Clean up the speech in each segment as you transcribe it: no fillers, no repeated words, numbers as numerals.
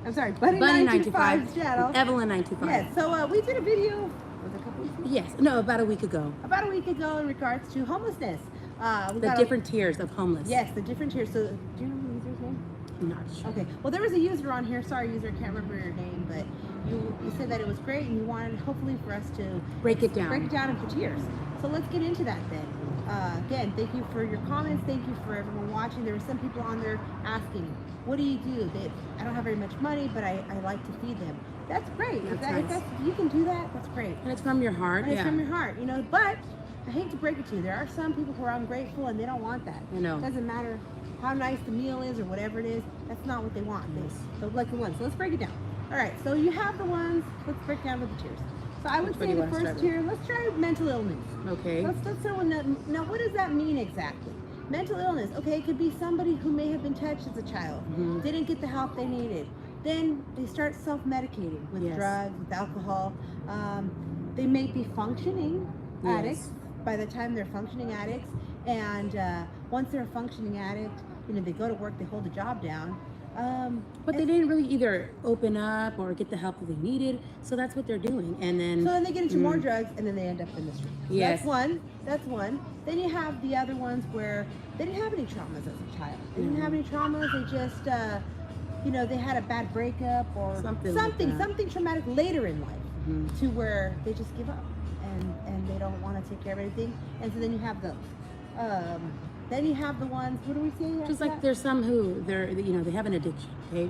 I'm sorry, Bunny Bunny 925's channel. Evelyn 925. Yes, so we did a video, was it a couple weeks ago? Yes, no, about a week ago. About a week ago in regards to homelessness. We The got different tiers of homeless. Yes, the different tiers. So, do you remember the user's name? I'm not sure. Okay, well there was a user on here, sorry user, I can't remember your name, but you said that it was great and you wanted hopefully for us to Break it down. break it down into tiers. So let's get into that then. Again, thank you for your comments, thank you for everyone watching. There were some people on there asking, what do you do? I don't have very much money, but I like to feed them. That's great. That's if nice. you can do that, that's great. And it's from your heart. And it's Yeah. from your heart, you know, but I hate to break it to you. There are some people who are ungrateful and they don't want that. I know. It doesn't matter how nice the meal is or whatever it is. That's not what they want. So like the ones. So let's break it down. All right. So you have the ones. Let's break down with the tiers. So I would Which one say do you the wanna first start tier. Let's try mental illness. Okay. Let's start with that. Now, what does that mean exactly? Mental illness. Okay, it could be somebody who may have been touched as a child, didn't get the help they needed. Then they start self-medicating with Yes. drugs, with alcohol. They may be functioning addicts by the time they're functioning addicts, and once they're a functioning addict, you know, they go to work, they hold the job down. But they didn't really either open up or get the help that they needed, so that's what they're doing. And then So then they get into more drugs, and then they end up in the street. So Yes. that's one. That's one. Then you have the other ones where they didn't have any traumas as a child. They didn't have any traumas. They just, you know, they had a bad breakup or Something like that. something traumatic later in life, to where they just give up and they don't want to take care of anything. And so then you have those. Then you have the ones. What do we say? just after like that? there's some who they have an addiction. Okay,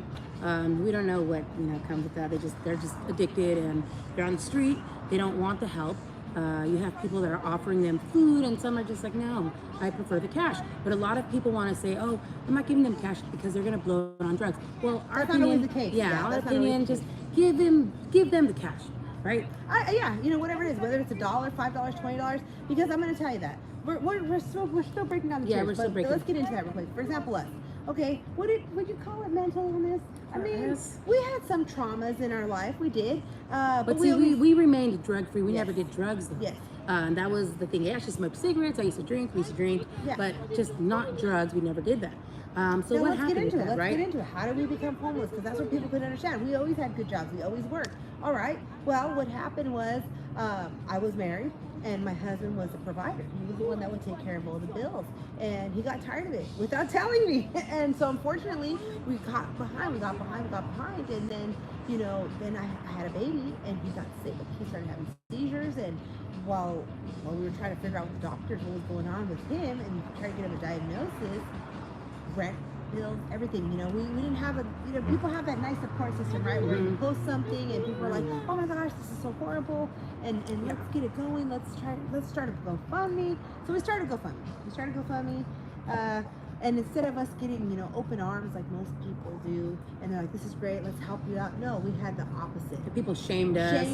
we don't know what comes with that. They're just addicted and they're on the street. They don't want the help. You have people that are offering them food, and some are just like, no, I prefer the cash. But a lot of people want to say, oh, I'm not giving them cash because they're gonna blow it on drugs. Well, our That's not always opinion, the case. yeah, Yeah, our that's not always opinion, the just give them the cash, right? Yeah, you know, whatever it is, whether it's $1, $5, $20, because I'm going to tell you that we're still breaking down the tiers, we're still but breaking. let's get into that real quick. For example, us. Okay, would you call it mental illness? I mean, Yes. we had some traumas in our life. We did, But we see, always, we remained drug free. We Yes. never did drugs though. Yes. And that was the thing. I actually smoked cigarettes. I used to drink. We used to drink, Yeah. but just not drugs. We never did that. So now what let's get happened into with it. that, Let's right? get into it. How do we become homeless? Because that's what people couldn't understand. We always had good jobs. We always worked. All right. Well, what happened was I was married, and my husband was the provider. He was the one that would take care of all the bills, and he got tired of it without telling me. And so, unfortunately, we got behind, and then then I had a baby, and he got sick. He started having seizures, and while we were trying to figure out with the doctors what was going on with him and trying to get him a diagnosis, rent, bills, everything. We didn't have people have that nice support system, right? Where you post something and people are like, oh my gosh, this is so horrible, and let's get it going. Let's start a GoFundMe. So we started GoFundMe. And instead of us getting, open arms like most people do, and they're like, this is great, let's help you out. No, we had the opposite. The people shamed us.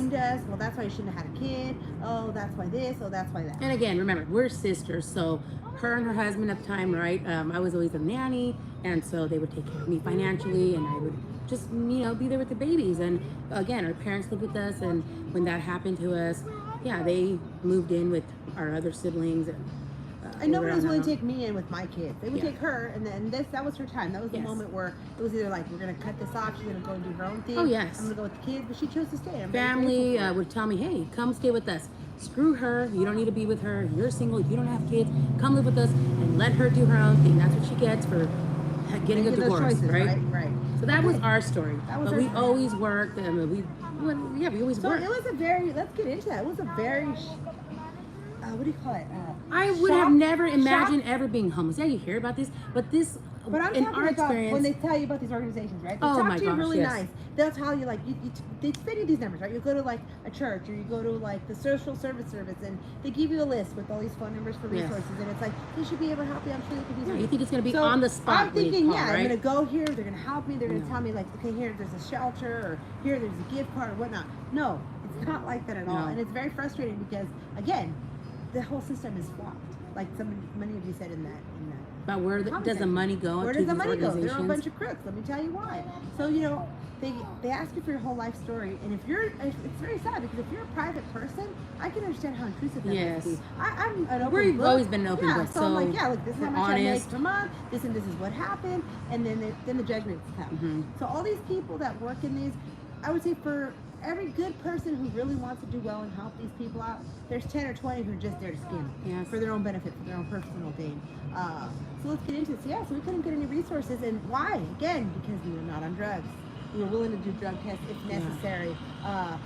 Well, that's why you shouldn't have had a kid. Oh, that's why this. Oh, that's why that. And again, remember, we're sisters. So her and her husband at the time, right? I was always a nanny, and so they would take care of me financially, and I would just, be there with the babies. And again, our parents lived with us, and when that happened to us, yeah, they moved in with our other siblings, and nobody was willing to take. take me in with my kids. They would take her, and then that was her time. That was the Yes. moment where it was either like, we're going to cut this off, she's going to go and do her own thing. Oh, yes. I'm going to go with the kids, but she chose to stay. I'm very Family grateful for it. would tell me, hey, come stay with us. Screw her. You don't need to be with her. You're single. You don't have kids. Come live with us and let her do her own thing. That's what she gets for getting a Making those divorce, choices, right? So that was our story. That was but our we story. always worked, and we always So worked. it was a very, let's get into that. It was a very, what do you call it? I would have never imagined ever being homeless. Yeah, you hear about this, but this, But I'm in talking our about experience, when they tell you about these organizations, right? They Oh talk my to you gosh, really yes. nice. They'll tell you, like, they send you these numbers, right? You go to, like, a church, or you go to, like, the social service, and they give you a list with all these phone numbers for Yes. resources, and it's like, they should be able to help you. I'm sure they could do Yeah, something. you think it's going to be So, on the spot I'm when you thinking, call, yeah, right? I'm going to go here, they're going to help me, they're going to No. tell me, like, okay, here, there's a shelter, or here, there's a gift card, or whatnot. No, it's not like that at all. No. And it's very frustrating because, again, the whole system is flopped. Like many of you said in that. But where does the money go? Where to does the these money go? They're a organizations? bunch of crooks. Let me tell you why. So, they ask you for your whole life story, and it's very sad because if you're a private person, I can understand how intrusive that Yes. must be. I'm an open We've book. always been an open Yeah, book, so I'm like, so yeah, look, this is how we're much I make honest. per month. This and this is what happened, and then the judgments come. Mhm. So all these people that work in these, I would say for every good person who really wants to do well and help these people out, there's 10 or 20 who are just there to skim Yes. for their own benefit, for their own personal gain. So let's get into this. Yeah, so we couldn't get any resources, and why? Again, because we were not on drugs. We were willing to do drug tests if necessary.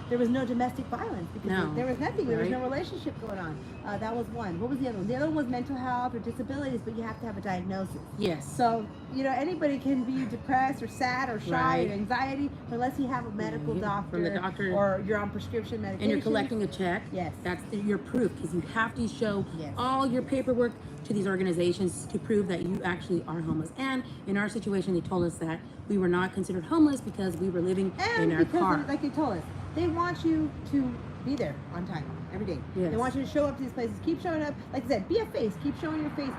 There was no domestic violence because No. there was nothing. There was Right. no relationship going on. That was one. What was the other one? The other one was mental health or disabilities, but you have to have a diagnosis. Yes. So, anybody can be depressed or sad or shy Right. or anxiety unless you have a medical Yeah, doctor, from the doctor. or you're on prescription medication. And you're collecting a check. Yes. That's your proof because you have to show Yes. all your paperwork to these organizations to prove that you actually are homeless. And in our situation, they told us that we were not considered homeless because we were living And in our because, car. like they told us, they want you to be there on time every day. Yes. They want you to show up to these places. Keep showing up. Like I said, be a face. Keep showing your face.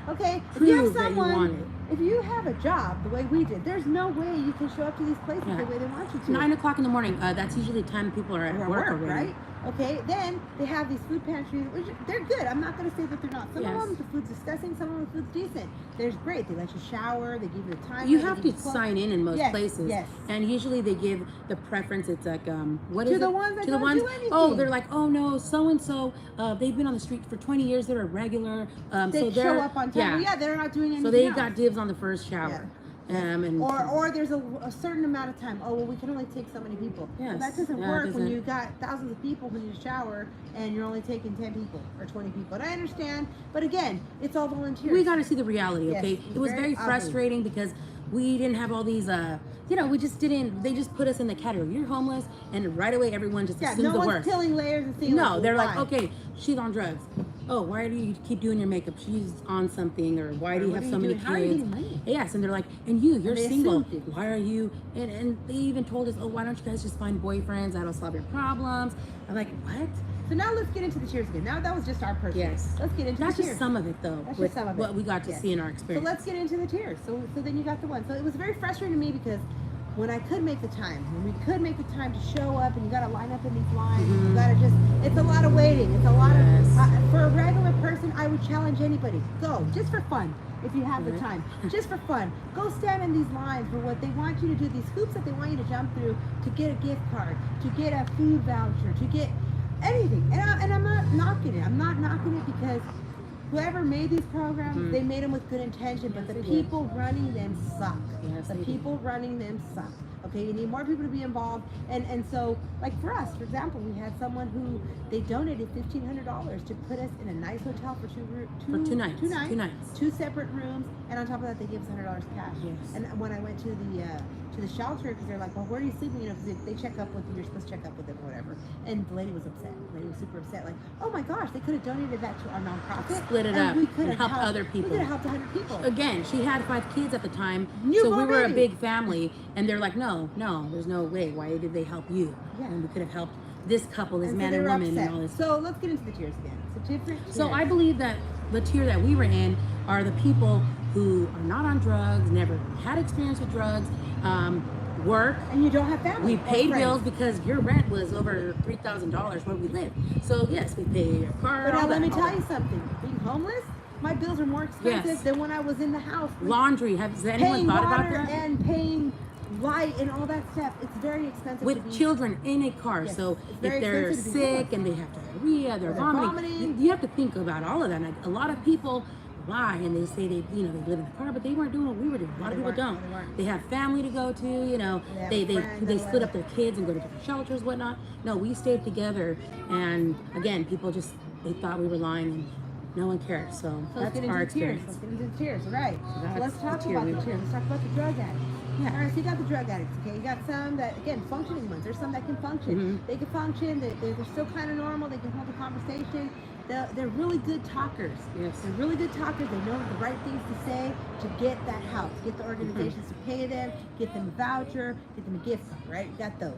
Okay. Prove if you have that you someone, want it. if you have a job the way we did, there's no way you can show up to these places Yeah. the way they want you to. 9 o'clock in the morning. That's usually the time people are at Or work work, already. right? Okay, then they have these food pantries, which they're good. I'm not going to say that they're not. Some Yes. of them, the food's disgusting. Some of them, the food's decent. There's great. They let you shower. They give you the time. You they have give to you clothes. sign in most Yes, places, yes. and usually they give the preference. It's like what To is the it? ones that to the don't ones. do anything. Oh, they're like, oh no, so and so. They've been on the street for 20 years. They're a regular. They so show they're up on time. Yeah. Yeah, they're not doing anything So they else. got dibs on the first shower. And Or there's a certain amount of time. Oh, well, we can only take so many people. Well, Yes. that doesn't Yeah, it work when doesn't. you got thousands of people who need a shower and you're only taking 10 people or 20 people. And I understand, but again, it's all volunteers. we got to see the reality, Yes, okay? it's It was very very ugly. frustrating because we didn't have all these, we just didn't, they just put us in the category. You're homeless, and right away everyone just Yeah, assumes no the one's worst. peeling layers and saying, No, like, they're why? like, okay, she's on drugs. Oh, why do you keep doing your makeup? She's on something, or why do you What have are so you many doing? How are you kids? getting money? Yes, and they're like, and you're they single. assume things. Why are you? And they even told us, oh, why don't you guys just find boyfriends? That'll solve your problems. I'm like, what? So now let's get into the cheers again. Now that was just our personal. Yes. Let's get into That's the just cheers. some of it, though. That's with just some of what it. we got to Yes. see in our So experience. let's get into the tiers. So then you got the one. So it was very frustrating to me because when I could make the time, when we could make the time to show up, and you got to line up in these lines, Mhm. you got to it's a lot of waiting. It's a lot Yes. of for a regular person. I would challenge anybody, go just for fun. If you have the Right. time, just for fun, go stand in these lines for what they want you to do. These hoops that they want you to jump through to get a gift card, to get a food voucher, to get anything. And I'm not knocking it. I'm not knocking it because whoever made these programs, Mhm. they made them with good intention, but Yes, the they did. people running them suck. Yes, The they did. people running them suck. Okay, you need more people to be involved. And so, like for us, for example, we had someone who they donated $1,500 to put us in a nice hotel for two nights. two separate rooms, and on top of that, they gave us $100 cash. Yes. And when I went to the shelter, because they're like, well, where are you sleeping? Because they check up with you. You're supposed to check up with them or whatever. And the lady was upset. The lady was super upset. Like, oh my gosh, they could have donated that to our nonprofit. Split it and up we could and have helped other people. We could have helped 100 people. Again, she had 5 kids at the time, New so we were a baby. big family, and they're like, no, there's no way. Why did they help you? Yeah. And we could have helped this couple, this And so man they and were woman, upset. and all this. So let's get into the tiers again. So different tiers. So I believe that the tier that we were in are the people who are not on drugs, never had experience with drugs, work. And you don't have family. We or paid friends. bills because your rent was over $3,000 where we live. So yes, we pay your car. But now all let that, me all tell that. you something. Being homeless, my bills are more expensive Yes. than when I was in the house. Laundry. Has anyone Paying thought water about that? and paying light and all that stuff. It's very expensive to With be children in a car. Yes, So it's very if they're expensive to be sick and they have diarrhea, they're Or they're vomiting, vomiting. you have to think about all of that. And a lot of people lie and they say they live in the car, but they weren't doing what we were doing. A lot of They people don't. weren't, they weren't. They have family to go to. They have They friends they or split up whatever. their kids and go to different shelters, whatnot. No, we stayed together, and again, people just they thought we were lying, and no one cared. So So let's that's get into our the tiers. experience. Let's get into the tiers. All right. So That's let's talk the tier about we the were tiers. in. Let's talk about the drug addicts. Yeah. All right. So you got the drug addicts. Okay. You got some that again functioning ones. There's some that can function. Mhm. They can function. They're still kind of normal. They can hold a conversation. They're really good talkers. Yes. They're really good talkers. They know the right things to say to get that help, get the organizations to pay them, get them a voucher, get them a gift card, right? You got those.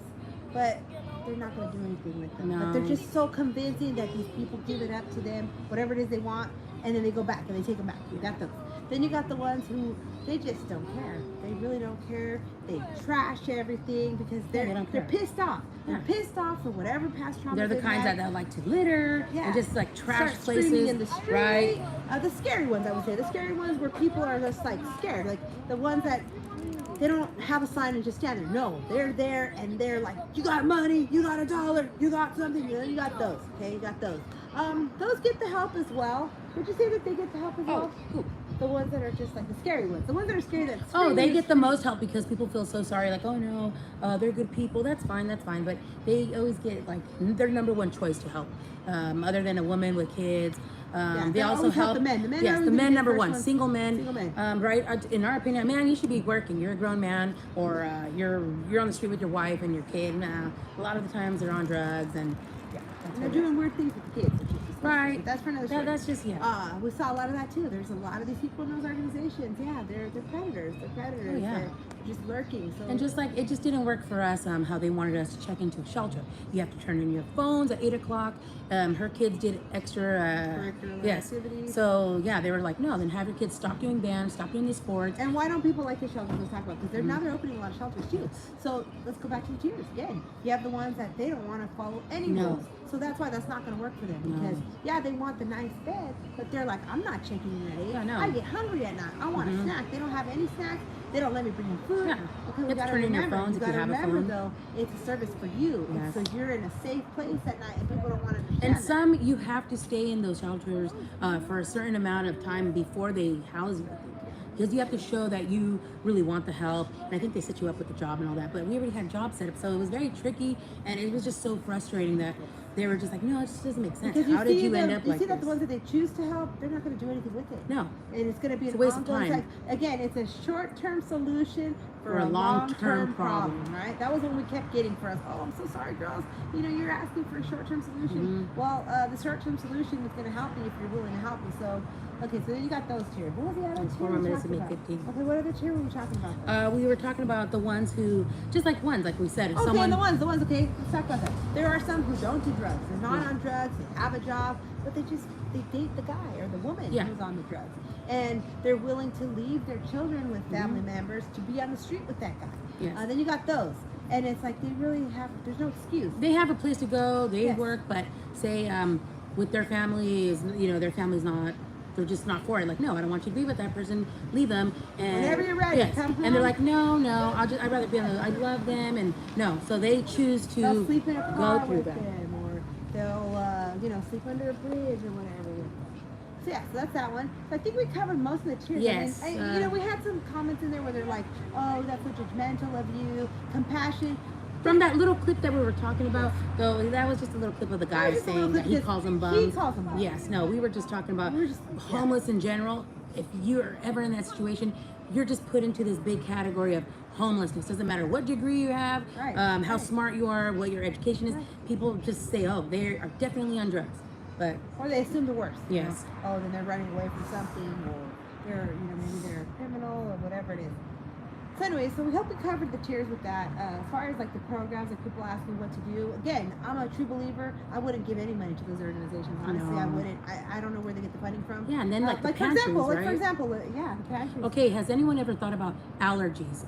But they're not going to do anything with them. But they're No. just so convincing that these people give it up to them, whatever it is they want, and then they go back and they take them back. You got those. Then you got the ones who they just don't care. They really don't care. They trash everything because they they're don't they're care. pissed off. They're Yeah. pissed off for whatever past trauma. They're the kinds that like to litter Yeah. and just like trash Start places, screaming in the street. right? The scary ones, I would say. The scary ones where people are just like scared. Like the ones that they don't have a sign and just stand there. No, they're there and they're like, you got money, you got $1, you got something, you got those. Okay, you got those. Those get the help as well. Would you say that they get the help as well? Who? The ones that are just like the scary ones. The ones that are scary that Oh, scream they and get the scream. most help because people feel so sorry. Like, oh no, they're good people. That's fine. But they always get like their number one choice to help. Other than a woman with kids, Yeah, they they also always help help the men. The men are yes, always the gonna men be the number first one. ones. Single men. Single men. Right? In our opinion, man, you should be working. You're a grown man, or you're on the street with your wife and your kid. Nah, a lot of the times they're on drugs and yeah, that's And they're what it is. doing weird things with the kids. which is disgusting. Right. But that's for another story. That's just We saw a lot of that too. There's a lot of these people in those organizations. Yeah, they're predators. They're predators. Oh, yeah. They're just lurking. So And just like it just didn't work for us, how they wanted us to check into a shelter. You have to turn in your phones at 8:00. Her kids did extra. Curricular Yes. activities. So yeah, they were like, no, then have your kids stop doing bands, stop doing these sports. And why don't people like the shelters? Let's talk about because Mm-hmm. now they're opening a lot of shelters too. So let's go back to the tiers again. You have the ones that they don't want to follow any No. rules. So that's why that's not going to work for them No. because yeah, they want the nice bed, but they're like, I'm not checking in at 8. Yeah, no. I get hungry at night. I want a snack. They don't have any snacks. They don't let me bring in food. Yeah. Okay, You we have to gotta turn in your remember. phones if you gotta have a remember phone. though, it's a service for you. And Yes. so you're in a safe place at night, and people don't want to understand. And that. some you have to stay in those shelters for a certain amount of time before they house you. Because you have to show that you really want the help. And I think they set you up with the job and all that. But we already had jobs set up. So it was very tricky. And it was just so frustrating that they were just like, no, it just doesn't make sense. Because you How did see you end them- up you like see that this? the ones that they choose to help, they're not going to do anything with it. No. And it's going to be It's an a waste of ongoing time. cycle. Again, it's a short-term solution for a long-term long-term problem, right? That was what we kept getting for us. Oh, I'm so sorry, girls. You know, you're asking for a short-term solution. Mm-hmm. Well, the short-term solution is going to help you if you're willing to help me. So, okay, so then you got those tiers. What was the other It's tier 4 we minutes to talked make about? 15. Okay, what other tier were we talking about? We were talking about the ones who, just like ones, like we said, if Okay, someone. the ones, okay, let's talk about that. There are some who don't do drugs. They're not on drugs, they have a job, but they date the guy or the woman Yeah. who's on the drugs. And they're willing to leave their children with family members to be on the street with that guy. Yes. Then you got those. And it's like they really have, there's no excuse. They have a place to go, they Yes. work, but say with their families, their family's not, they're just not for it. Like, no, I don't want you to be with that person. Leave them. And Whenever you're ready, yes. come And they're home. like, no, I'd rather be on the. I love them, and no. So they choose to They'll sleep in a go car through with that. them, or they'll, sleep under a bridge or whatever. So yeah, so that's that one. So I think we covered most of the tiers. Yes, I mean, we had some comments in there where they're like, oh, that's so judgmental of you, compassion. From that little clip that we were talking about, though, that was just a little clip of the guy was just a saying little that clip he because calls them he bums. calls them bums. Yes, no, we were just talking about We were just- homeless in general. If you're ever in that situation, you're just put into this big category of homelessness. Doesn't matter what degree you have, Right, how right. smart you are, what your education is. Right. People just say, oh, they are definitely on drugs. But Or they assume the worst. you know? Yes. Oh, then they're running away from something, or they're, maybe they're a criminal, or whatever it is. So anyway, so we hope we covered the tiers with that. As far as like the programs, like people ask me what to do. Again, I'm a true believer. I wouldn't give any money to those organizations. Honestly, I No. wouldn't. I don't know where they get the funding from. Yeah, and then, like, the for example, pantries, right? yeah, the pantries. okay, has anyone ever thought about allergies?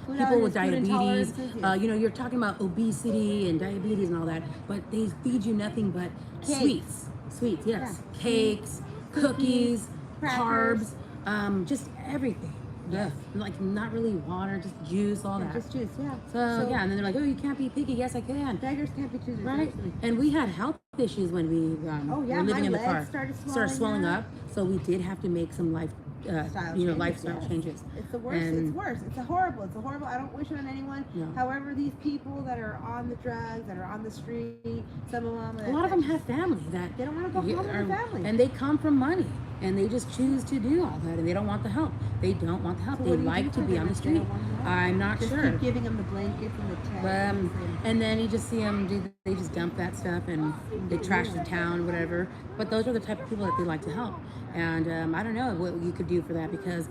Food People with allergies, food diabetes. intolerances, yes. You're talking about obesity and diabetes and all that, but they feed you nothing but Cakes. Sweets, yes. Yeah. Cakes, cookies, crackers. carbs, just everything. Yes. Like not really water, just juice, all that. Just juice, yeah. So yeah, and then they're like, oh, you can't be picky. Yes, I can. Beggars can't be choosers. Right, actually. and we had health issues when we Oh, yeah, were living my in the legs car. started swelling up, so we did have to make some lifestyle yes. changes. It's the worst. And- It's worse. It's a horrible. It's a horrible. I don't wish it on anyone. No. However, these people that are on the drugs, that are on the street, some of them. A lot of them have family that They don't wanna go home with their family. and they come from money, and they just choose to do all that, and they don't want the help. They don't want the help. So They what do you like do to for be them on the if they street. don't want the help? I'm not Just sure. keep giving them the blankets and the texts. And then you just see them do. They just dump that stuff and they trash the town, whatever. But those are the type of people that they like to help. And I don't know what you could do for that because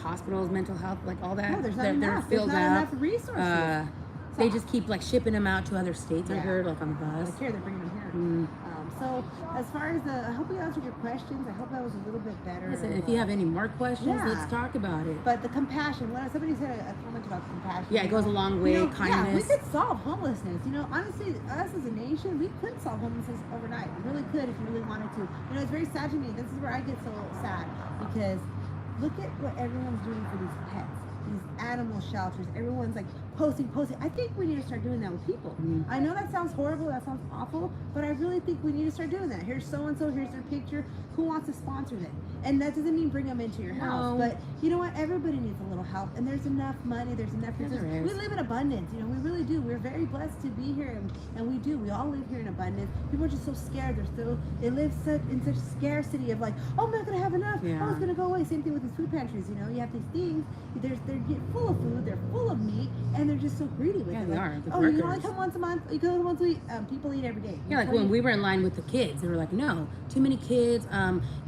hospitals, mental health, like all that, No, there's not they're enough. There's filled not up. enough resources. They just keep like shipping them out to other states. I Yeah. heard like on the bus. Like here, they're bringing them here. So as far as I hope we answered your questions. I hope that was a little bit better. Listen, if you have any more questions, Yeah. let's talk about it. But the compassion, when somebody said a comment about compassion. Yeah, it goes a long way. Yeah, we Kindness. could solve homelessness. Honestly, us as a nation, we could solve homelessness overnight. We really could if we really wanted to. It's very sad to me. This is where I get so sad because look at what everyone's doing for these pets, these animal shelters. Everyone's like posting. I think we need to start doing that with people. I know that sounds horrible, that sounds awful, but I really think we need to start doing that. Here's so-and-so, here's their picture. Who wants to sponsor them? And that doesn't mean bring them into your house, No. but you know what? Everybody needs a little help, and there's enough money, there's enough There resources. is. We live in abundance, we really do. We're very blessed to be here, and we do. We all live here in abundance. People are just so scared. They live in such scarcity of like, oh, I'm not gonna have enough. Yeah. Oh, it's gonna go away. Same thing with these food pantries. You have these things. They're get full of food. They're full of meat, and they're just so greedy with Yeah, it. they Like, are. The oh, you only workers. come once a month. You go once a week. People eat every day. Yeah, like when we were in line with the kids, they were like, "No, too many kids.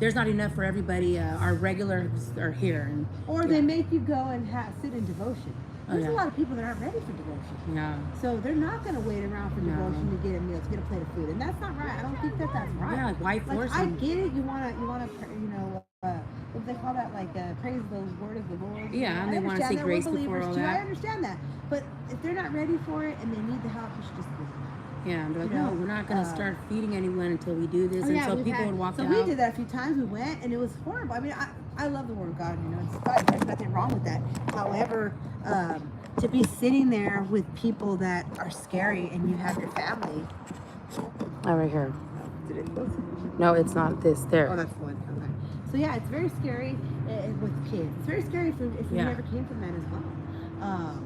There's not enough for everybody. Our regulars are here." And Or they make you go and sit in devotion. Oh, There's yeah. a lot of people that aren't ready for devotion. yeah, So they're not going to wait around for No. devotion to get a meal, to get a plate of food, and that's not right. I don't think that's right. yeah, like why force I them? get it. You wanna, what do they call that? Like praise the word of the Lord. Yeah, and they wanna understand say that. grace We're before believers all too. that. I understand that, but if they're not ready for it and they need the help, you should just give them. Yeah, and they're like, you know, "No, we're not going to start feeding anyone until we do this." And so we've people had- would walk So out. we did that a few times. We went, and it was horrible. I mean, I love the Word of God. It's fine. There's nothing wrong with that. However, to be sitting there with people that are scary, and you have your family. Oh, right here. Did it close? No, it's not this. Oh, There. that's the one. Okay. So yeah, it's very scary with kids. It's very scary if you Yeah. never came from that as well.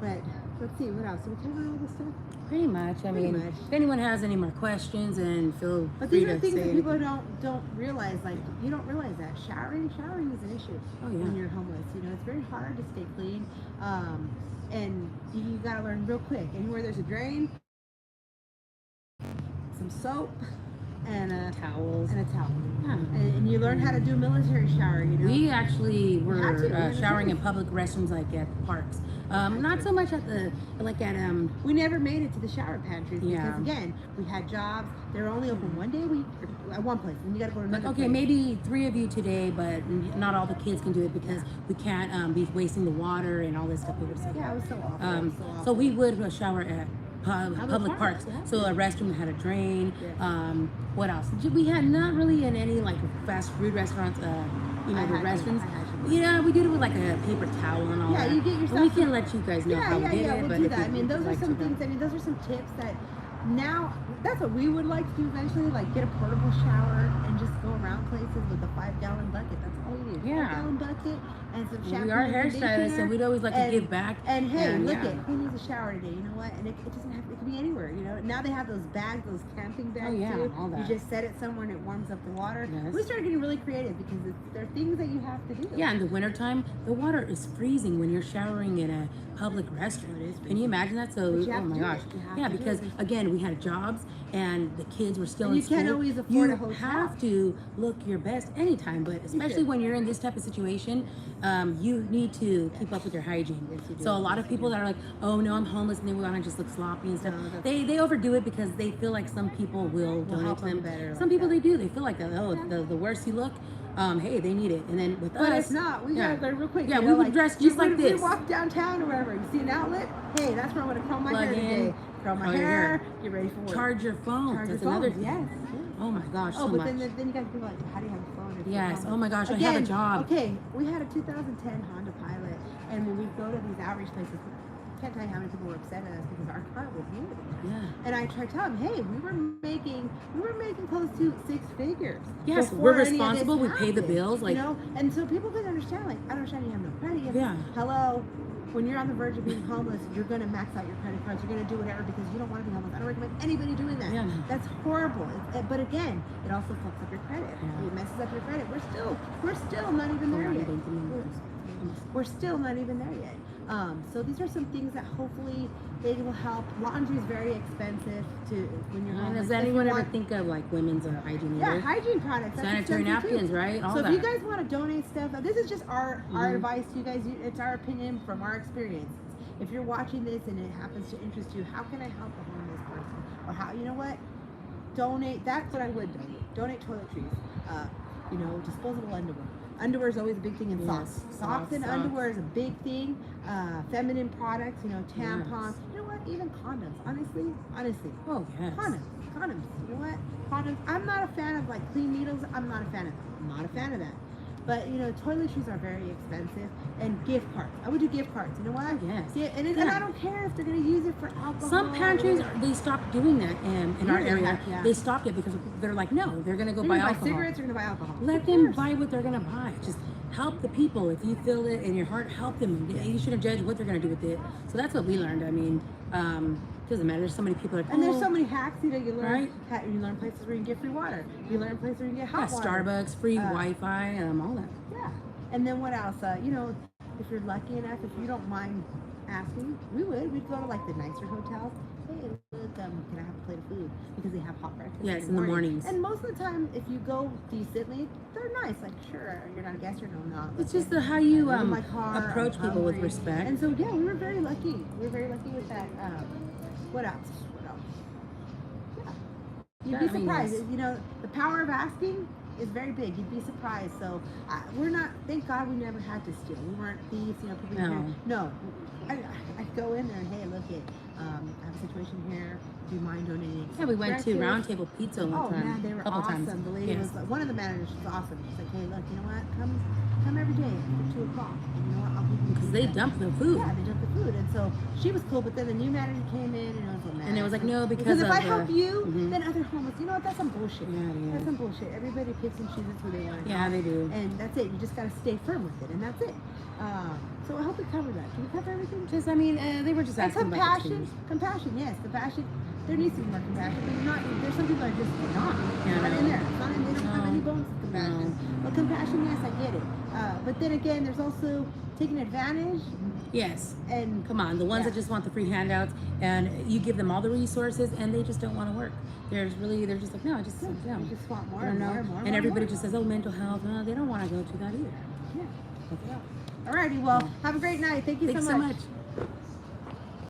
But let's see, what else? So we covered all this stuff. Pretty much. I Pretty mean, much. if anyone has any more questions, and feel But free these to are things say that anything. people don't realize. Like you don't realize that showering is an issue Oh, yeah. when you're homeless. It's very hard to stay clean, and you gotta learn real quick. Anywhere there's a drain, some soap, and a Towels. towel. Yeah. And you learn how to do a military shower. We actually had were to, we had to showering do in it. public restrooms, like at parks. Not so much at We never made it to the shower pantries because Yeah. again, we had jobs. They were only open one day a week at one place, and you got to go to like, another okay, place. maybe 3 of you today, but not all the kids can do it because we can't be wasting the water and all this stuff. People say. Yeah, it was so awful. It was so awful. So we would shower at public parks. parks, yeah. So a restroom that had a drain. Yeah. What else? We had not really in any like fast food restaurants. The I had to, restrooms. I had to. Yeah, we did it with like a paper towel and all Yeah, that. you get your But we stuff- can let you guys know how we did it. We'll but do if that. you I mean, would those are like some to, things. I mean, those are some tips that now that's what we would like to do eventually. Like get a portable shower and just go around places with a 5-gallon bucket. That's all you need. Yeah. 5-gallon bucket and some shampoo. We are and hairstylists, conditioner, and we'd always like to give back. And hey, and, look yeah. at who needs a shower today. You know what? And it doesn't have. It can be anywhere. Now they have those bags, those camping bags yeah, too. all that. You just set it somewhere and it warms up the water. Yes. We started getting really creative because there are things that you have to do. Yeah, in the wintertime, the water is freezing when you're showering in a public restroom. It is Can you imagine that? So, But you oh have to my do gosh. it. You have Yeah, to do because it. again, we had jobs and the kids were still And in you can't school. always afford You a hotel. have to look your best anytime, but especially when you're in this type of situation, you need to keep up with your hygiene. Yes, you do. So a lot of people that are like, oh no, I'm homeless, and they want to just look sloppy and stuff. No, that's- They overdo it because they feel like some people will donate help to them. them better Some like people that. they do. They feel like, oh, the worse you look, hey, they need it. And then with But us, if not, we gotta learn real quick. Yeah, you we know, would like, dress just like we this. walk downtown or wherever. You see an outlet? Hey, that's where I'm gonna comb my Plug hair in, today. Curl my curl your hair, hair. get ready for work. Charge your phone. Charge your That's another phone. thing. Yes. Oh my gosh, Oh, so but much. then you guys be like, how do you have a phone? if you're Yes. homeless? Oh my gosh, I have a job. Okay, we had a 2010 Honda Pilot, and when we go to these outreach places, I can't tell you how many people were upset at us because our car was new. Yeah. And I tried to tell them, hey, we were making close to 6 figures. Yes, before we're any of this responsible. We pay the happened, bills, like- and so people couldn't understand. Like, I don't understand. You have no credit. You have Yeah. Hello. When you're on the verge of being homeless, you're going to max out your credit cards. You're going to do whatever because you don't want to be homeless. I don't recommend anybody doing that. Yeah. That's horrible. But again, it also fucks up your credit. Yeah. It messes up your credit. We're still not even there yet. We're still not even there yet. So these are some things that hopefully they will help. Laundry is very expensive when you're homeless. Does If you anyone ever want- think of like women's hygiene? Yeah, either? hygiene products. that's Sanitary expensive, too. napkins, right? All So that. if you guys want to donate stuff, this is just our Mhm. advice to you guys. It's our opinion from our experience. if you're watching this and it happens to interest you, how can I help a homeless person? Or how, you know what? Donate. That's what I would donate. Donate toiletries. Disposable underwear. Underwear is always a big thing in socks. Yes, Socks and socks. underwear is a big thing. Feminine products, tampons. Yes. You know what? Even condoms. Honestly. Oh, yes. Condoms. You know what? Condoms. I'm not a fan of like clean needles. I'm not a fan of that. I'm not a fan of that. But toiletries are very expensive, and gift cards. I would do gift cards. You know what? Yes. Yeah, and I don't care if they're gonna use it for alcohol. Some pantries, they stopped doing that in our Yeah, area. yeah. They stopped it because they're like, no, they're going to go They're buy gonna buy alcohol. cigarettes. They're gonna buy alcohol. Let Who them cares? buy what they're going to buy. Just help the people. If you feel it in your heart, help them. You shouldn't judge what they're going to do with it. So that's what we learned. I mean, doesn't matter. There's so many people that And there's so many hacks. You learn. Right. You learn places where you can get free water. You learn places where you can get hot water. Starbucks, free Uh, Wi-Fi, all that. Yeah. And then what else? If you're lucky enough, if you don't mind asking, we'd go to like the nicer hotels. Hey, look, can I have a plate of food? Because they have hot breakfast. Yes, in the mornings. And most of the time, if you go decently, they're nice. Like, sure, you're not a guest or no, not. It's just how you I'm in my car, approach I'm people with hungry. respect. And so yeah, we were very lucky. We were very lucky with that. What else? Yeah. You'd be I mean, surprised. yes. The power of asking is very big. You'd be surprised. So we're not. Thank God we never had to steal. We weren't thieves. People No. here. No. I go in there and hey, look it. I have a situation here. Do you mind donating? Yeah, we went to Breakfast? Round Table Pizza one Oh time. man, they were couple awesome. times. The lady Yes. was one of the managers was awesome. She's like, hey, look, you know what? Come every day at 2 o'clock. And you know what? I'll give you. Because they dumped the food. Yeah, they dumped the food, and so she was cool. But then the new manager came in, and it was a mess. And it was like, no, because if of I the- help you, Mhm. then other homeless. You know what? That's some bullshit. Yeah, it That's is. some bullshit. Everybody picks and chooses who they want to Yeah, help. they do. And that's it. You just gotta stay firm with it, and that's it. So I hope we covered that. Did we cover everything? They were just And asking about compassion, the compassion, yes, compassion. There needs to be more compassion, but not. There's some people that are just not. Yeah, Not no. in there. It's not in. They don't have No. any bones of compassion. But compassion, yes, I get it. But then again, there's also taking advantage Yes. and Come on, the ones Yeah. that just want the free handouts, and you give them all the resources, and they just don't want to work. They're just like, no, I just they no. just want more I don't and know. more and more. And more, everybody more. just says, oh, mental health. No, they don't want to go to that either. Yeah. Alrighty, well, have a great night. Thank you Thanks so so much. much.